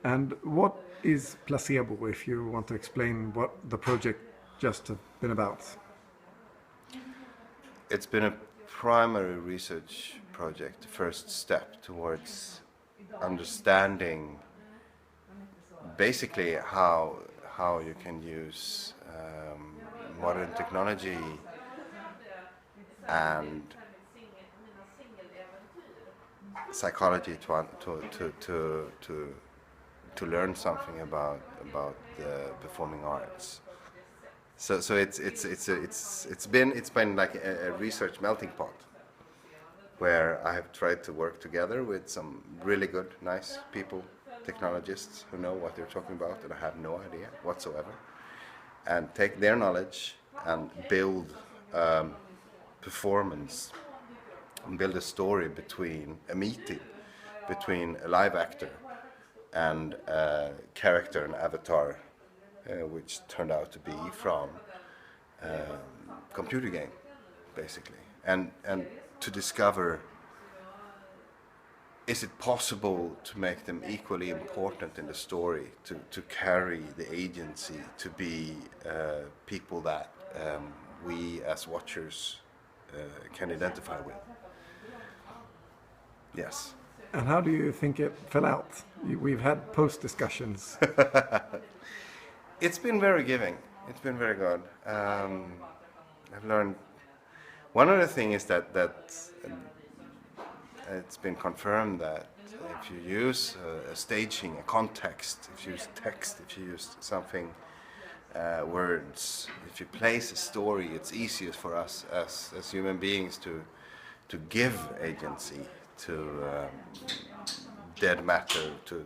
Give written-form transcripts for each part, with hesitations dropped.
And what is Placebo, if you want to explain what the project just has been about? It's been a primary research project, the first step towards understanding basically how you can use modern technology and psychology to learn something about the performing arts. So it's been like a research melting pot where I have tried to work together with some really good, nice people, technologists who know what they're talking about, and I have no idea whatsoever, and take their knowledge and build performance and build a story between a meeting between a live actor and a character, an avatar, which turned out to be from computer game, basically, and to discover, is it possible to make them equally important in the story, to carry the agency, to be people that we as watchers can identify with. Yes. And how do you think it fell out? We've had post discussions. It's been very giving. It's been very good. I've learned. One other thing is that it's been confirmed that if you use a staging, a context, if you use text, if you use something, words, if you place a story, it's easiest for us as human beings to give agency to dead matter, to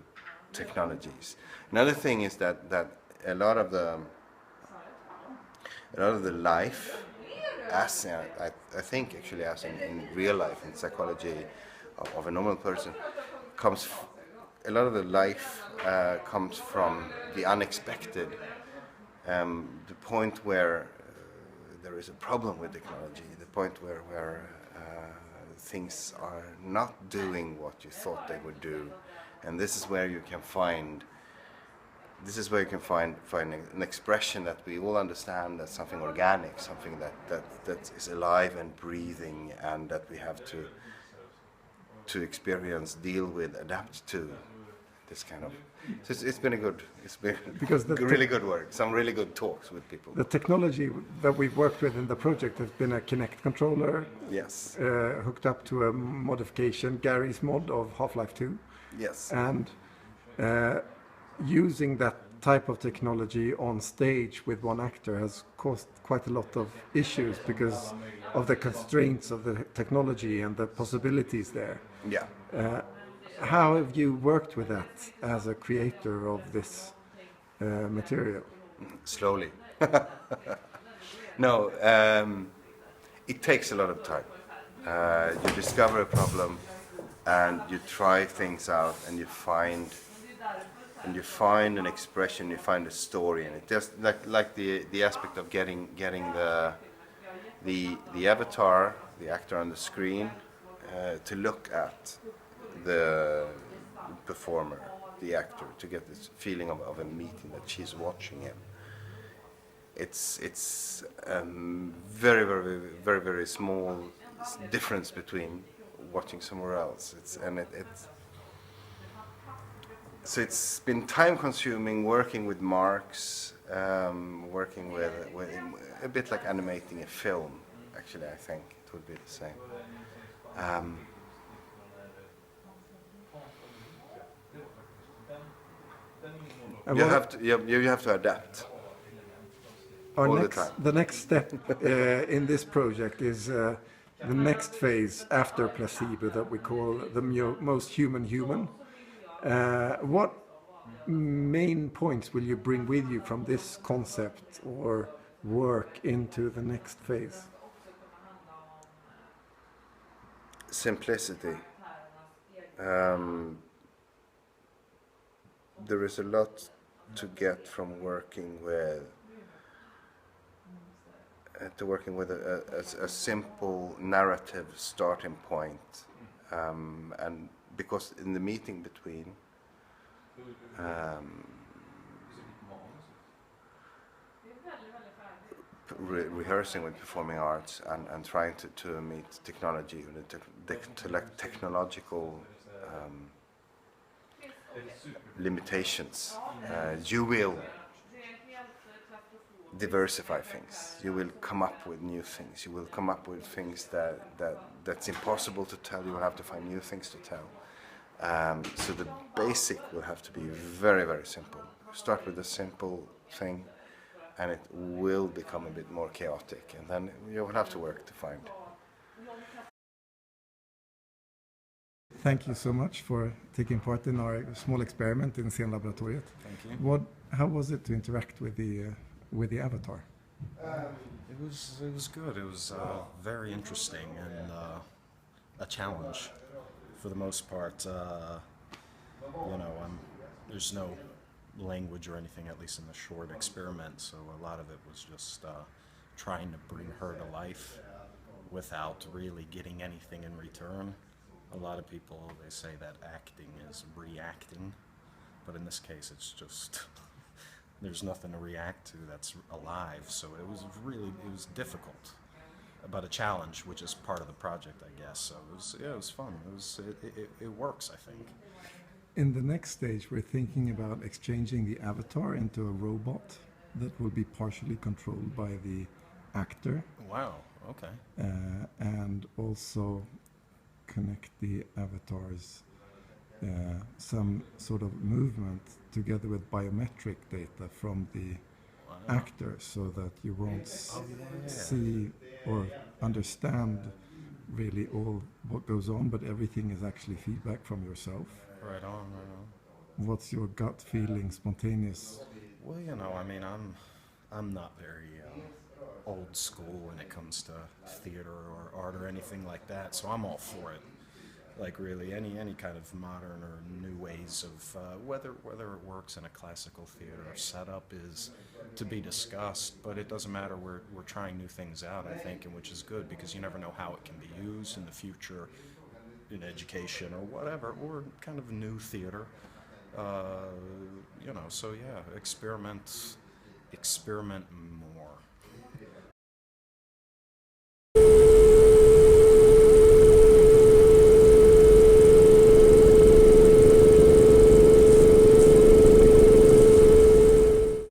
technologies. Another thing is that a lot of the life, as I think actually as in real life, in psychology of a normal person, a lot of the life comes from the unexpected, the point where there is a problem with technology, the point where things are not doing what you thought they would do, and this is where you can find an expression that we all understand, that's something organic, something that is alive and breathing, and that we have to experience, deal with, adapt to. This kind of. So it's been really good work. Some really good talks with people. The technology that we've worked with in the project has been a Kinect controller. Yes. Hooked up to a modification, Gary's mod of Half-Life 2. Yes. And using that type of technology on stage with one actor has caused quite a lot of issues because of the constraints of the technology and the possibilities there. Yeah. How have you worked with that as a creator of this material? Slowly. No, it takes a lot of time. You discover a problem and you try things out, and you find an expression, you find a story, and it just like the aspect of getting the avatar, the actor on the screen, to look at the performer, the actor, to get this feeling of a meeting that she's watching him. It's very, very, very, very small difference between watching somewhere else. So it's been time-consuming working with marks, working with a bit like animating a film. Actually, I think it would be the same. You have to adapt all the time. The next step in this project is the next phase after Placebo that we call the most human. What main points will you bring with you from this concept or work into the next phase? Simplicity. There is a lot to get from working with a simple narrative starting point, and because in the meeting between um, rehearsing with performing arts and trying to meet technology, the technological limitations, you will diversify things. You will come up with new things. You will come up with things that's impossible to tell. You will have to find new things to tell. So the basic will have to be very, very simple. Start with a simple thing, and it will become a bit more chaotic, and then you will have to work to find. Thank you so much for taking part in our small experiment in Scenlaboratoriet. Thank you. How was it to interact with the avatar? It was good. It was very interesting and a challenge for the most part. There's no language or anything, at least in the short experiment, so a lot of it was just trying to bring her to life without really getting anything in return. A lot of people, they say that acting is reacting, but in this case it's just there's nothing to react to that's alive, so it was difficult, but a challenge, which is part of the project, I guess. So it was fun. It works, I think. In the next stage, we're thinking about exchanging the avatar into a robot that will be partially controlled by the actor. Wow, okay. And also connect the avatars, some sort of movement together with biometric data from the actor, so that you won't see or understand really all what goes on, but everything is actually feedback from yourself. Right on, right on. What's your gut feeling, spontaneous? Well, I'm not very old school when it comes to theater or art or anything like that, so I'm all for it. Like really, any kind of modern or new ways of whether it works in a classical theater setup is to be discussed, but it doesn't matter. We're trying new things out, I think, and which is good, because you never know how it can be used in the future in education or whatever, or kind of new theater. So yeah, experiment more.